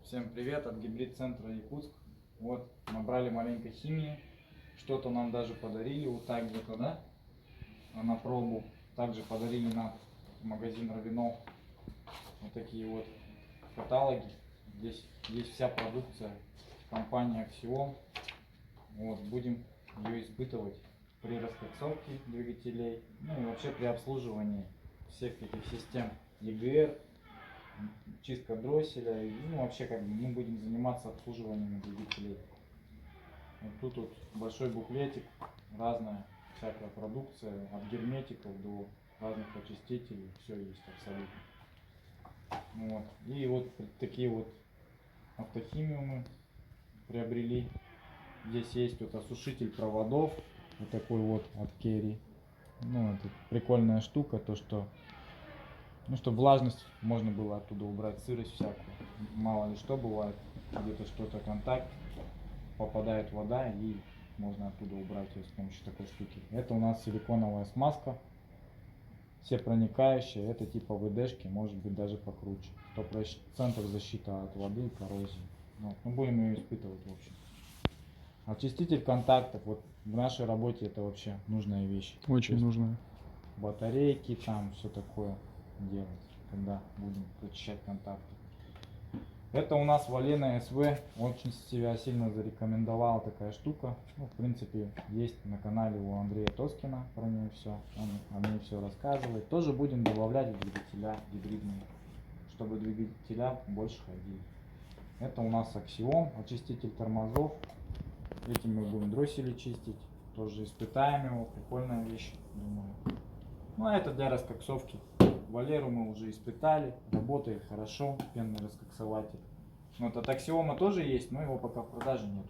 Всем привет от гибрид-центра Якутск. Вот, набрали маленько химии. Что-то нам даже подарили, вот так где-то, да? На пробу. Также подарили нам магазин Равинов. Вот такие вот каталоги. Здесь есть вся продукция компании Axiom. Вот, будем ее испытывать при раскоксовке двигателей. Ну и вообще при обслуживании всех этих систем EGR. Чистка дросселя, и, ну вообще как бы мы будем заниматься обслуживанием двигателей. Вот тут вот большой буклетик, разная всякая продукция, от герметиков до разных очистителей, все есть абсолютно. Вот. И вот такие вот автохимиумы приобрели. Здесь есть вот осушитель проводов, вот такой вот от Керри. Ну, это прикольная штука, то что чтобы влажность можно было оттуда убрать, сырость всякую. Мало ли что бывает, где-то что-то контакт, попадает вода и можно оттуда убрать ее с помощью такой штуки. Это у нас силиконовая смазка, все проникающие, это типа ВДшки, может быть даже покруче. 100% защита от воды и коррозии. Вот. Мы будем ее испытывать в общем. Очиститель контактов, вот в нашей работе это вообще нужная вещь. Очень нужная. Батарейки там, все такое делать, когда будем прочищать контакты. Это у нас Валена СВ, очень себя сильно зарекомендовала такая штука. Ну, в принципе, есть на канале у Андрея Тоскина про нее все, он о ней все рассказывает. Тоже будем добавлять в двигателя гибридные, чтобы двигателя больше ходили. Это у нас Axiom, очиститель тормозов. Этим мы будем дроссели чистить, тоже испытаем его, прикольная вещь, думаю. Ну а это для раскоксовки. Валеру мы уже испытали, работает хорошо, пенный раскоксователь. Вот от Axiom тоже есть, но его пока в продаже нет.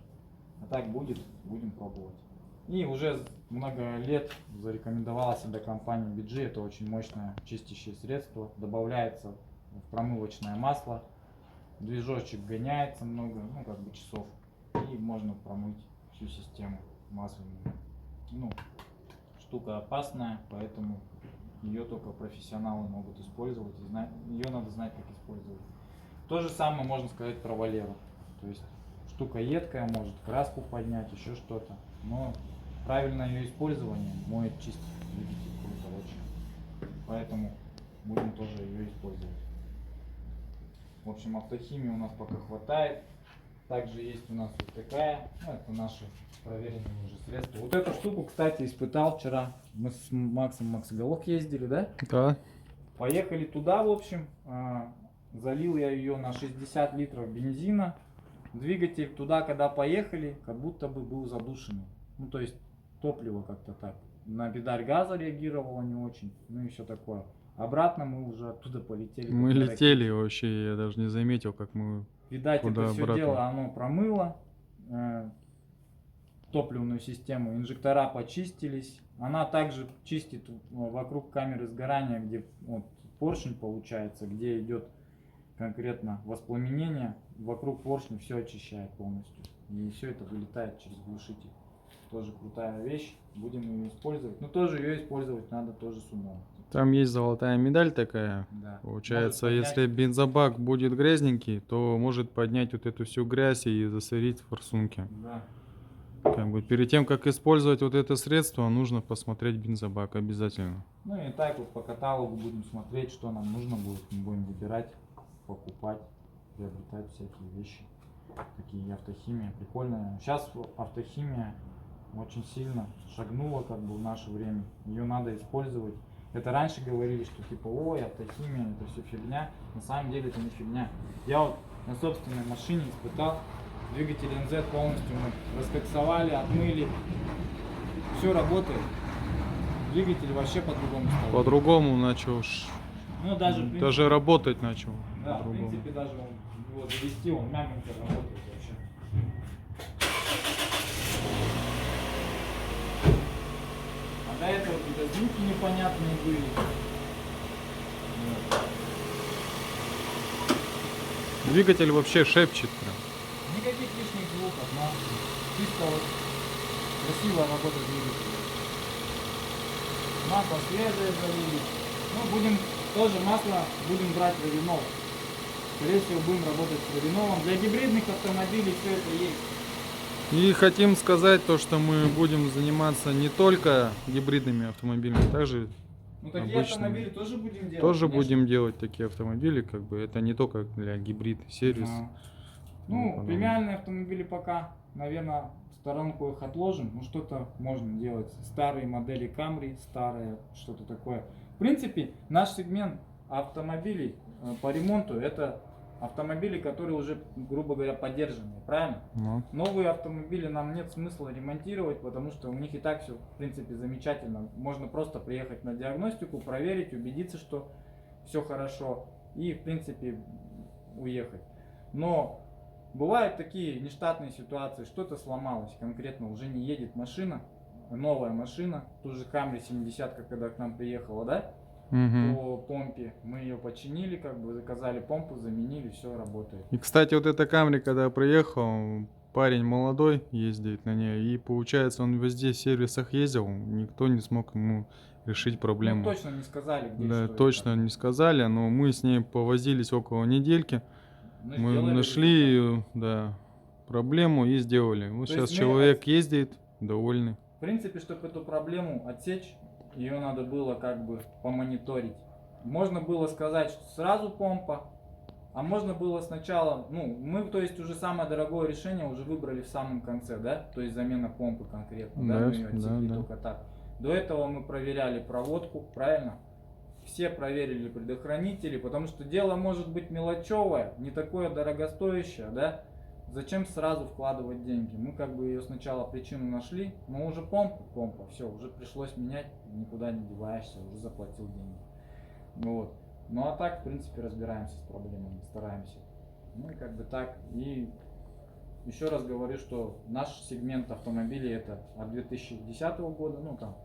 А так будет, будем пробовать. И уже много лет зарекомендовала себя компания BG, это очень мощное чистящее средство. Добавляется в промывочное масло, движочек гоняется много, ну как бы часов. И можно промыть всю систему масляную. Ну, штука опасная, поэтому ее только профессионалы могут использовать, и ее надо знать, как использовать. То же самое можно сказать про Валеру. То есть штука едкая, может краску поднять, еще что-то. Но правильное ее использование моет, чистит двигатель круто очень. Поэтому будем тоже ее использовать. В общем, автохимии у нас пока хватает. Также есть у нас вот такая, ну, это наши проверенные уже средства. Вот эту штуку, кстати, испытал вчера. Мы с Максом Максоголовк ездили, да? Да. Поехали туда, в общем. Залил я ее на 60 литров бензина. Двигатель туда, когда поехали, как будто бы был задушенный. Ну, то есть топливо как-то так. На педаль газа реагировало не очень, ну и все такое. Обратно мы уже оттуда полетели. Мы летели вообще, я даже не заметил, как мы... Видать, куда это все обратно. дело оно промыло топливную систему, инжектора почистились. Она также чистит вокруг камеры сгорания, где вот, поршень получается, где идет конкретно воспламенение. Вокруг поршня все очищает полностью. И все это вылетает через глушитель. Тоже крутая вещь. Будем ее использовать. Но тоже ее использовать надо тоже с умом. Там есть золотая медаль такая. Да. Получается, Может если бензобак будет грязненький, то может поднять вот эту всю грязь и засорить форсунки. Да. Как бы перед тем, как использовать вот это средство, нужно посмотреть бензобак обязательно. Ну и так вот по каталогу будем смотреть, что нам нужно будет. Мы будем выбирать, покупать, приобретать всякие вещи. Такие автохимия прикольная. Сейчас автохимия очень сильно шагнула как бы в наше время. Ее надо использовать. Это раньше говорили, что типа, ой, автохимия, это все фигня. На самом деле это не фигня. Я вот на собственной машине испытал. Двигатель НЗ полностью мы раскоксовали, отмыли. Все работает. Двигатель вообще по-другому стал. По-другому начал, Ну, даже, в принципе, даже работать начал. да, в по-другому. принципе, даже его завести, он мягенько работает вообще. А до этого какие-то звуки непонятные были. Вот. Двигатель вообще шепчет прям. Никаких лишних звуков, но чисто вот красиво работает двигатель. Масло свежее залили. Ну, будем тоже масло будем брать Равинов. Скорее всего, будем работать с Ревиновым. Для гибридных автомобилей все это есть. И хотим сказать то, что мы будем заниматься не только гибридными автомобилями, также Ну, такие обычными. автомобили тоже будем делать. Тоже конечно. будем делать такие автомобили, как бы это не только для гибрид сервис. Ага. Ну, Ну, подобное. премиальные автомобили пока, наверное, в сторонку их отложим. Ну, что-то можно делать. Старые модели Camry, старые, что-то такое. В принципе, наш сегмент автомобилей по ремонту — это автомобили, которые уже, грубо говоря, поддержанные, правильно? Ну, Новые автомобили нам нет смысла ремонтировать, потому что у них и так все, в принципе, замечательно. Можно просто приехать на диагностику, проверить, убедиться, что все хорошо, и, в принципе, уехать. Но бывают такие нештатные ситуации, что-то сломалось, конкретно уже не едет машина, новая машина, ту же Camry 70, когда к нам приехала, да? мгм. По помпе мы ее починили, как бы заказали помпу, заменили, все работает. И, кстати, вот эта Камри, когда приехал, парень молодой ездит на ней, и получается, он везде в сервисах ездил, никто не смог ему решить проблему. Ну, точно не сказали, где Да, что и точно как. не сказали, но мы с ней повозились около недельки. Ну, Мы сделали нашли, да, проблему и сделали. Вот То сейчас есть мы человек ездит, довольный. В принципе, чтобы эту проблему отсечь, ее надо было как бы помониторить. Можно было сказать, что сразу помпа, а можно было сначала, ну, мы, то есть, уже самое дорогое решение уже выбрали в самом конце, да, то есть замена помпы конкретно, да, Да, мы ее отсекли да. только так. До этого мы проверяли проводку, правильно? Все проверили предохранители, потому что дело может быть мелочевое, не такое дорогостоящее, да? Зачем сразу вкладывать деньги? Мы как бы ее сначала причину нашли, но уже помпа, все, уже пришлось менять, никуда не деваешься, уже заплатил деньги. Вот. Ну а так, в принципе, разбираемся с проблемами, стараемся. Ну и как бы так. И еще раз говорю, что наш сегмент автомобилей это от 2010 года, ну там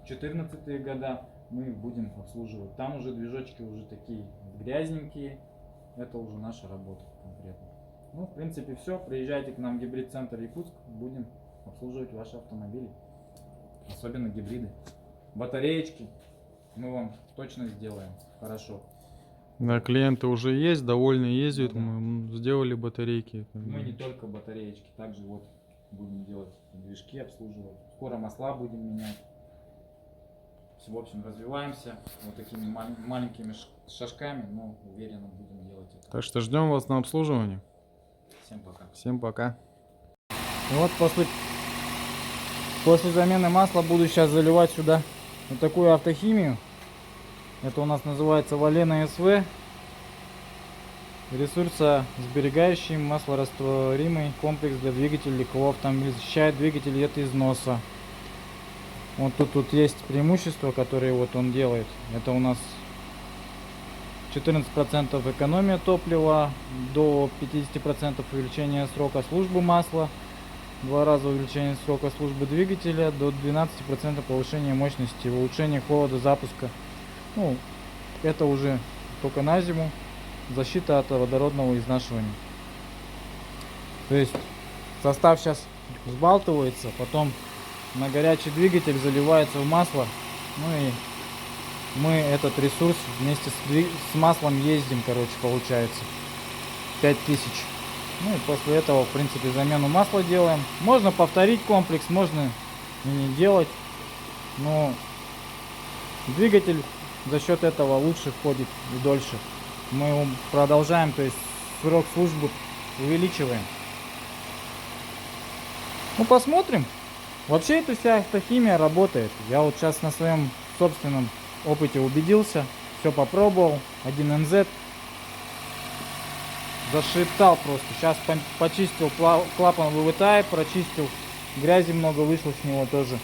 14 года мы их будем обслуживать. Там уже движочки уже такие грязненькие, это уже наша работа конкретно. Ну, в принципе, все. Приезжайте к нам в гибрид-центр Якутск, будем обслуживать ваши автомобили. Особенно гибриды. Батареечки мы вам точно сделаем. Хорошо. Да, клиенты уже есть, довольные ездят, Ну да. мы сделали батарейки. как Мы бы. не только батареечки, также вот будем делать движки, обслуживать. Скоро масла будем менять. В общем, развиваемся вот такими маленькими шажками, но уверенно будем делать это. Так что ждем вас на обслуживании. Всем пока. Всем пока. Вот после замены масла буду сейчас заливать сюда вот такую автохимию. Это у нас называется Valena SV. Ресурсосберегающий маслорастворимый комплекс для двигателя легкового автомобиля. Защищает двигатель от износа. Вот тут есть преимущества, которые вот он делает. Это у нас 14% экономия топлива, до 50% увеличение срока службы масла, 2 раза увеличение срока службы двигателя, до 12% повышения мощности, улучшение холода запуска. Ну, это уже только на зиму, защита от водородного изнашивания. То есть состав сейчас взбалтывается, потом на горячий двигатель заливается в масло, ну и мы этот ресурс вместе с маслом ездим, короче, получается 5000. Ну и после этого, в принципе, замену масла делаем. Можно повторить комплекс, можно и не делать, но двигатель за счет этого лучше входит и дольше. Мы его продолжаем, то есть срок службы увеличиваем. Ну, посмотрим. Вообще эта вся автохимия работает. Я вот сейчас на своем собственном опыте убедился, все попробовал, 1NZ зашептал просто. Сейчас почистил клапан ВВТ, прочистил, грязи много вышло с него тоже.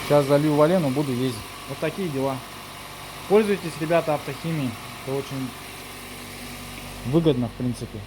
Сейчас залью Валену, буду ездить. Вот такие дела. Пользуйтесь, ребята, автохимией, это очень выгодно, в принципе.